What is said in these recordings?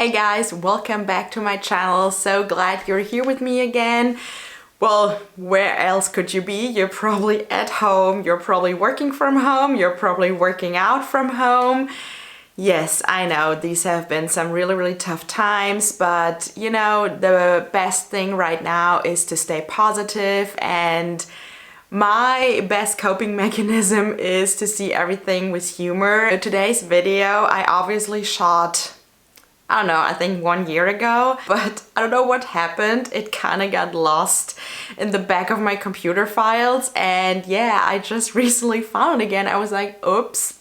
Hey guys, welcome back to my channel. So glad you're here with me again. Well, where else could you be? You're probably at home, you're probably working from home, you're probably working out from home. Yes, I know these have been some really tough times, but you know, the best thing right now is to stay positive, and my best coping mechanism is to see everything with humor. In today's video, I obviously shot, I don't know, I think 1 year ago, but I don't know what happened. It kind of got lost in the back of my computer files, and yeah, I just recently found it again. I was like, oops.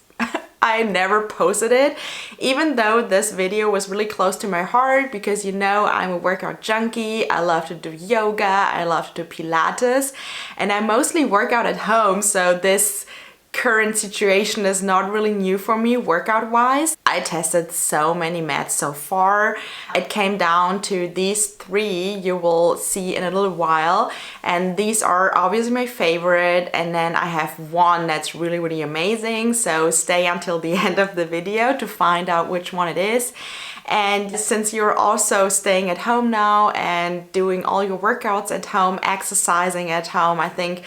I never posted it, even though this video was really close to my heart because you know I'm a workout junkie. I love to do yoga, I love to do Pilates, and I mostly work out at home, so this current situation is not really new for me workout wise. I tested so many mats so far. It came down to these three you will see in a little while, and these are obviously my favorite, and then I have one that's really amazing, so stay until the end of the video to find out which one it is. And since you're also staying at home now and doing all your workouts at home, exercising at home, I think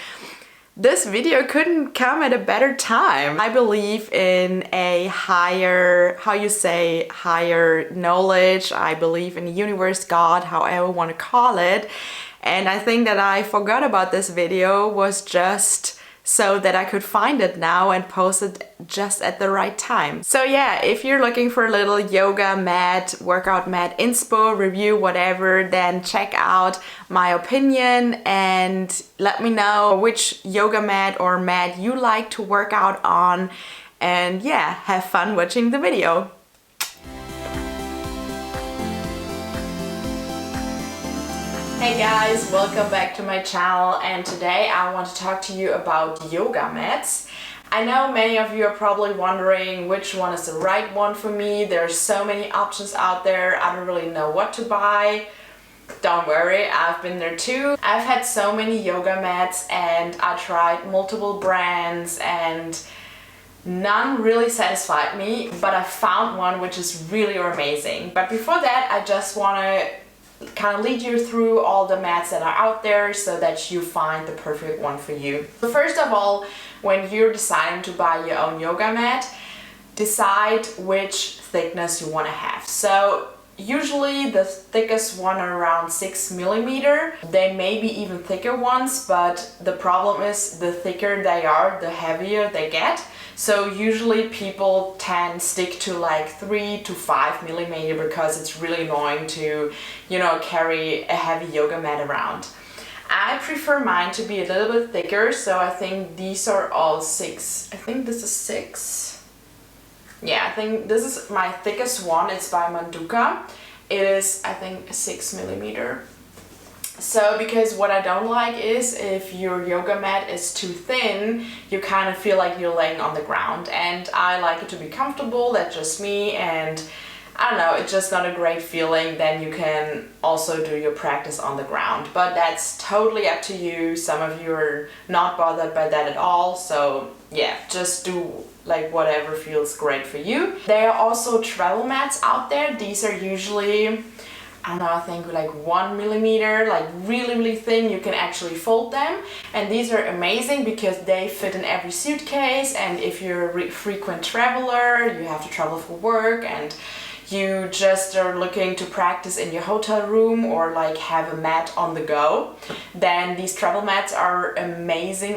this video couldn't come at a better time. I believe in a higher, higher knowledge. I believe in the universe, God, however you want to call it. And I think that I forgot about this video was just so that I could find it now and post it just at the right time. So yeah, if you're looking for a little yoga mat, workout mat inspo, review, whatever, then check out my opinion and let me know which yoga mat or mat you like to work out on, and yeah, have fun watching the video. Hey guys, welcome back to my channel, and today I want to talk to you about yoga mats. I know many of you are probably wondering which one is the right one for me. There's so many options out there, I don't really know what to buy. Don't worry, I've been there too. I've had so many yoga mats and I tried multiple brands and none really satisfied me, but I found one which is really amazing. But before that, I just want to kind of lead you through all the mats that are out there so that you find the perfect one for you. So first of all, when you're deciding to buy your own yoga mat, decide which thickness you want to have. So usually the thickest one are around 6 millimeter. They may be even thicker ones, but the problem is the thicker they are, the heavier they get. So usually people tend to stick to like 3 to 5 millimeter because it's really annoying to, you know, carry a heavy yoga mat around. I prefer mine to be a little bit thicker, so I think these are all 6. I think this is 6. Yeah, I think this is my thickest one. It's by Manduka. It is, I think, 6 millimeter. So, because what I don't like is if your yoga mat is too thin, you kind of feel like you're laying on the ground, and I like it to be comfortable. That's just me, and I don't know, it's just not a great feeling. Then you can also do your practice on the ground, but that's totally up to you. Some of you are not bothered by that at all, so yeah, just do like whatever feels great for you. There are also travel mats out there. These are usually, I don't know, I think like 1 millimeter, like really thin. You can actually fold them, and these are amazing because they fit in every suitcase. And if you're a frequent traveler, you have to travel for work, and you just are looking to practice in your hotel room or like have a mat on the go, then these travel mats are amazing.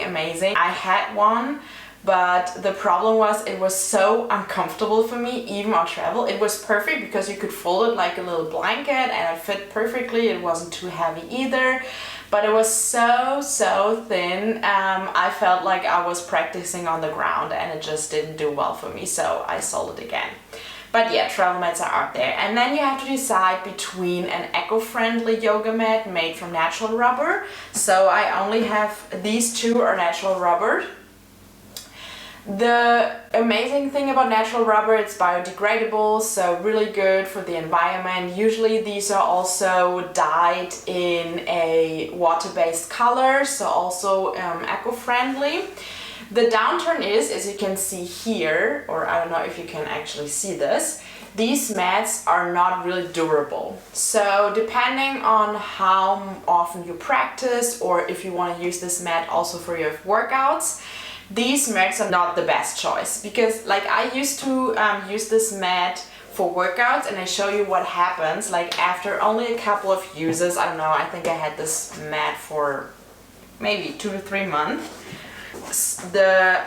I had one, but the problem was it was so uncomfortable for me, even on travel. It was perfect because you could fold it like a little blanket and it fit perfectly. It wasn't too heavy either, but it was so thin. I felt like I was practicing on the ground and it just didn't do well for me, so I sold it again. But yeah, travel mats are out there. And then you have to decide between an eco-friendly yoga mat made from natural rubber. So I only have these two are natural rubber. The amazing thing about natural rubber, it's biodegradable, so really good for the environment. Usually these are also dyed in a water-based color, so also eco-friendly. The downturn is, as you can see here, or I don't know if you can actually see this, these mats are not really durable. So depending on how often you practice, or if you want to use this mat also for your workouts, these mats are not the best choice. Because like I used to use this mat for workouts, and I show you what happens like after only a couple of uses. I don't know, I think I had this mat for maybe 2 to 3 months. The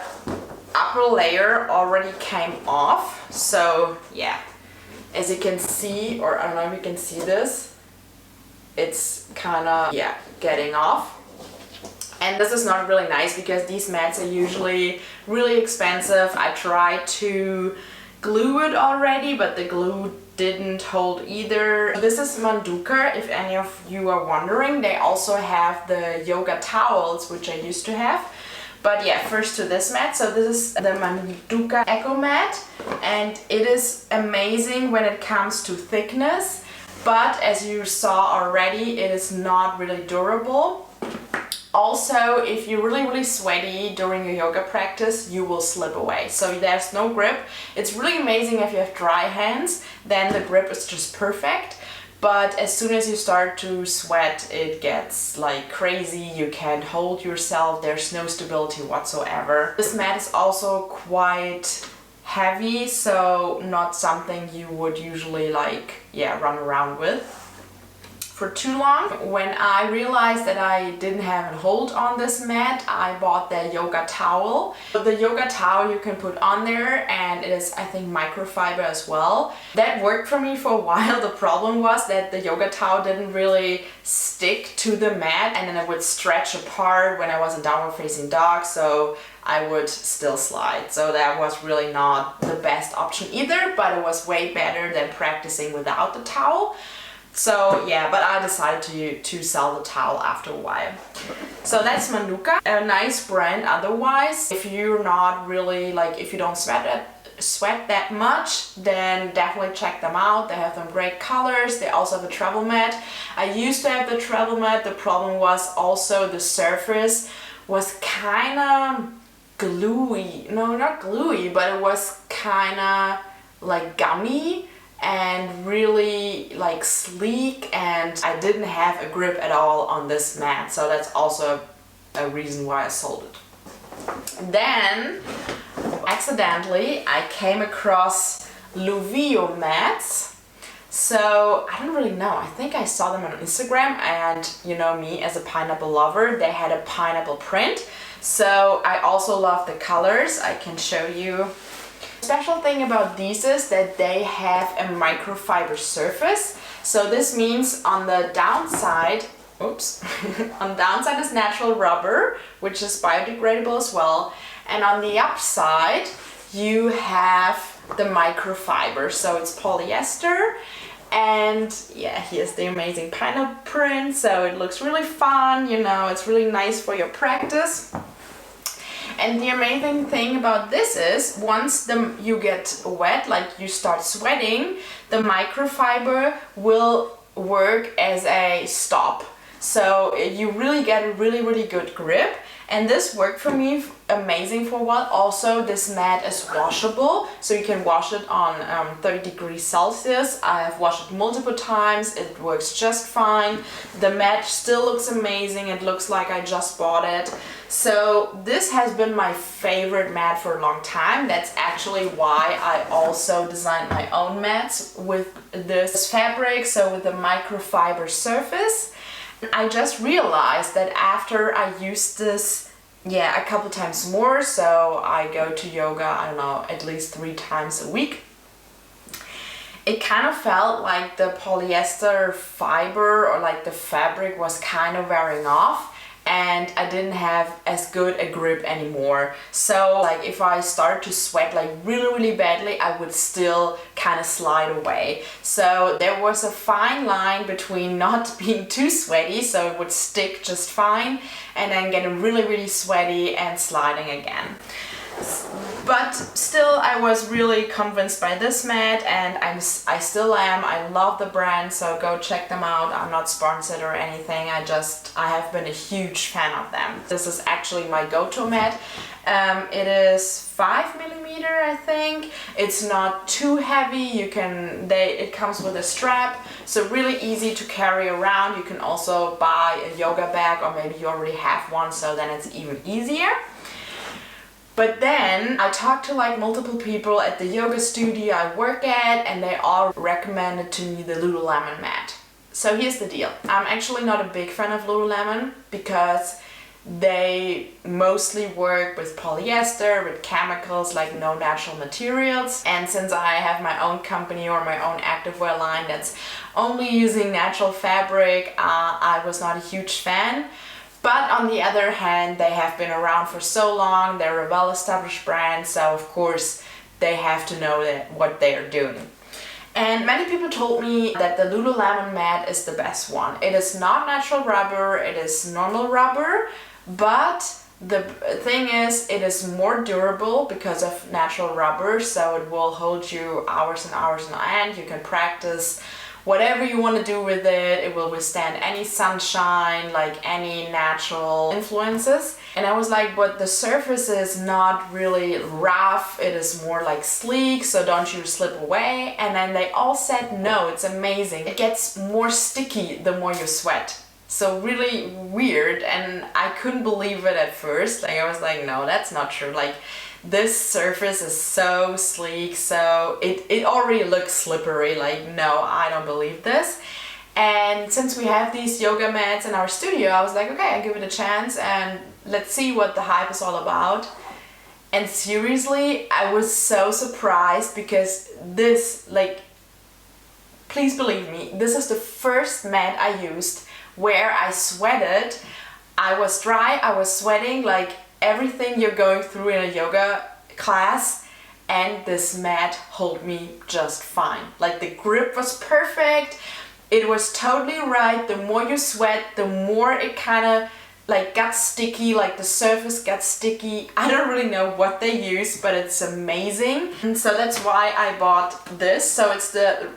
upper layer already came off, so yeah, as you can see, or I don't know if you can see this, it's kind of, yeah, getting off. And this is not really nice because these mats are usually really expensive. I tried to glue it already, but the glue didn't hold either. This is Manduka, if any of you are wondering. They also have the yoga towels, which I used to have. But yeah, first to this mat. So this is the Manduka Eco Mat, and it is amazing when it comes to thickness, but as you saw already, it is not really durable. Also, if you're really sweaty during your yoga practice, you will slip away. So there's no grip. It's really amazing if you have dry hands, then the grip is just perfect. But as soon as you start to sweat, it gets like crazy. You can't hold yourself. There's no stability whatsoever. This mat is also quite heavy, so not something you would usually like, yeah, run around with for too long. When I realized that I didn't have a hold on this mat, I bought the yoga towel. The yoga towel you can put on there, and it is, I think, microfiber as well. That worked for me for a while. The problem was that the yoga towel didn't really stick to the mat, and then it would stretch apart when I was in downward facing dog, so I would still slide. So that was really not the best option either, but it was way better than practicing without the towel. So yeah, but I decided to sell the towel after a while. So that's Manduka, a nice brand otherwise. If you're not really like, if you don't sweat that much, then definitely check them out. They have some great colors. They also have a travel mat. I used to have the travel mat. The problem was also the surface was kind of gluey. No, not gluey, but it was kind of like gummy and really like sleek, and I didn't have a grip at all on this mat, so that's also a reason why I sold it. Then accidentally I came across Luviyo mats. So I don't really know, I think I saw them on Instagram, and you know me as a pineapple lover, they had a pineapple print. So I also love the colors. I can show you. Special thing about these is that they have a microfiber surface. So this means on the downside, oops, on the downside is natural rubber, which is biodegradable as well. And on the upside, you have the microfiber. So it's polyester. And yeah, here's the amazing pineapple print. So it looks really fun, you know, it's really nice for your practice. And the amazing thing about this is once you get wet, like you start sweating, the microfiber will work as a stop. So you really get a really good grip. And this worked for me amazing for a while. Also, this mat is washable, so you can wash it on 30 degrees Celsius. I have washed it multiple times. It works just fine. The mat still looks amazing. It looks like I just bought it. So this has been my favorite mat for a long time. That's actually why I also designed my own mats with this fabric, so with the microfiber surface. I just realized that after I used this, yeah, a couple times more, so I go to yoga, I don't know, at least 3 times a week, it kind of felt like the polyester fiber or like the fabric was kind of wearing off, and I didn't have as good a grip anymore. So like if I start to sweat like really badly, I would still kind of slide away. So there was a fine line between not being too sweaty, so it would stick just fine, and then getting really sweaty and sliding again. But still, I was really convinced by this mat, and I still am. I love the brand, so go check them out. I'm not sponsored or anything. I have been a huge fan of them. This is actually my go-to mat. It is 5mm, I think. It's not too heavy. It comes with a strap, so really easy to carry around. You can also buy a yoga bag, or maybe you already have one, so then it's even easier. But then I talked to like multiple people at the yoga studio I work at, and they all recommended to me the Lululemon mat. So here's the deal. I'm actually not a big fan of Lululemon because they mostly work with polyester, with chemicals, like no natural materials. And since I have my own company or my own activewear line that's only using natural fabric, I was not a huge fan. But on the other hand, they have been around for so long, they're a well-established brand, so of course they have to know what they are doing. And many people told me that the Lululemon mat is the best one. It is not natural rubber, it is normal rubber, but the thing is, it is more durable because of natural rubber, so it will hold you hours and hours on end. You can practice whatever you want to do with it. It will withstand any sunshine, like any natural influences. And I was like, but the surface is not really rough, it is more like sleek, so don't you slip away. And then they all said no, it's amazing. It gets more sticky the more you sweat. So really weird, and I couldn't believe it at first. Like I was like, no, that's not true. Like this surface is so sleek, so it already looks slippery. Like, no, I don't believe this. And since we have these yoga mats in our studio, I was like, okay, I'll give it a chance and let's see what the hype is all about. And seriously, I was so surprised because this, like, please believe me, this is the first mat I used where I sweated. I was dry, I was sweating, like everything you're going through in a yoga class, and this mat held me just fine. Like the grip was perfect, it was totally right. The more you sweat, the more it kind of like got sticky, like the surface got sticky. I don't really know what they use, but it's amazing. And so that's why I bought this. So it's the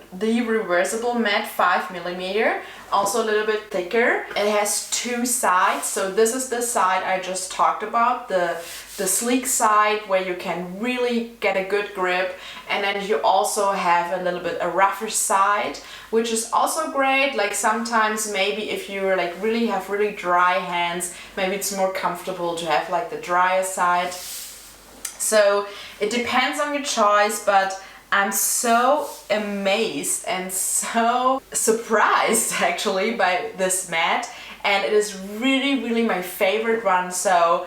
reversible mat, 5mm, also a little bit thicker. It has two sides. So this is the side I just talked about, the sleek side where you can really get a good grip, and then you also have a little bit a rougher side, which is also great. Like sometimes maybe if you like really have really dry hands, maybe it's more comfortable to have like the drier side. So it depends on your choice, but I'm so amazed and so surprised actually by this mat, and it is really my favorite one. So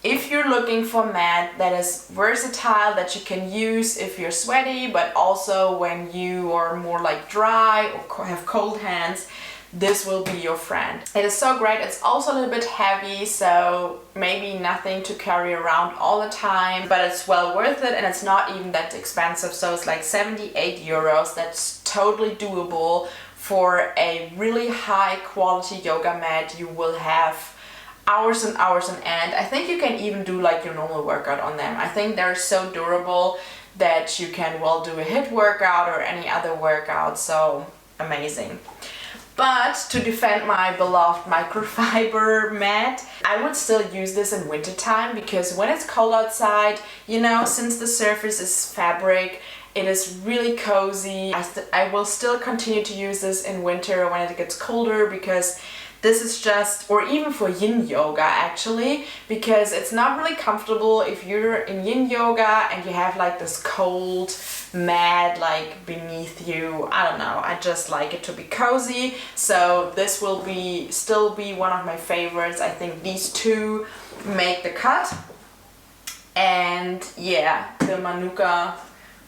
if you're looking for a mat that is versatile, that you can use if you're sweaty, but also when you are more like dry or have cold hands, this will be your friend. It is so great. It's also a little bit heavy, so maybe nothing to carry around all the time, but it's well worth it, and it's not even that expensive. So it's like 78 euros. That's totally doable for a really high quality yoga mat. You will have hours and hours on end. I think you can even do like your normal workout on them. I think they're so durable that you can well do a HIIT workout or any other workout. So amazing. But to defend my beloved microfiber mat, I would still use this in wintertime, because when it's cold outside, you know, since the surface is fabric, it is really cozy. I will still continue to use this in winter when it gets colder, because this is just, or even for yin yoga actually, because it's not really comfortable if you're in yin yoga and you have like this cold mat like beneath you. I don't know, I just like it to be cozy. So this will still be one of my favorites. I think these two make the cut. And yeah, the Manduka,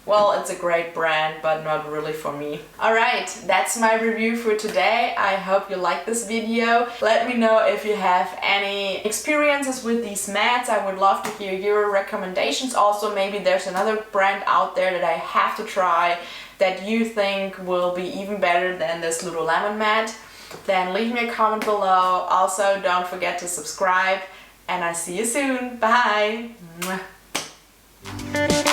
well, it's a great brand, but not really for me. Alright, that's my review for today. I hope you like this video. Let me know if you have any experiences with these mats. I would love to hear your recommendations. Also, maybe there's another brand out there that I have to try that you think will be even better than this Lululemon mat. Then leave me a comment below. Also, don't forget to subscribe, and I see you soon. Bye! Mwah. you.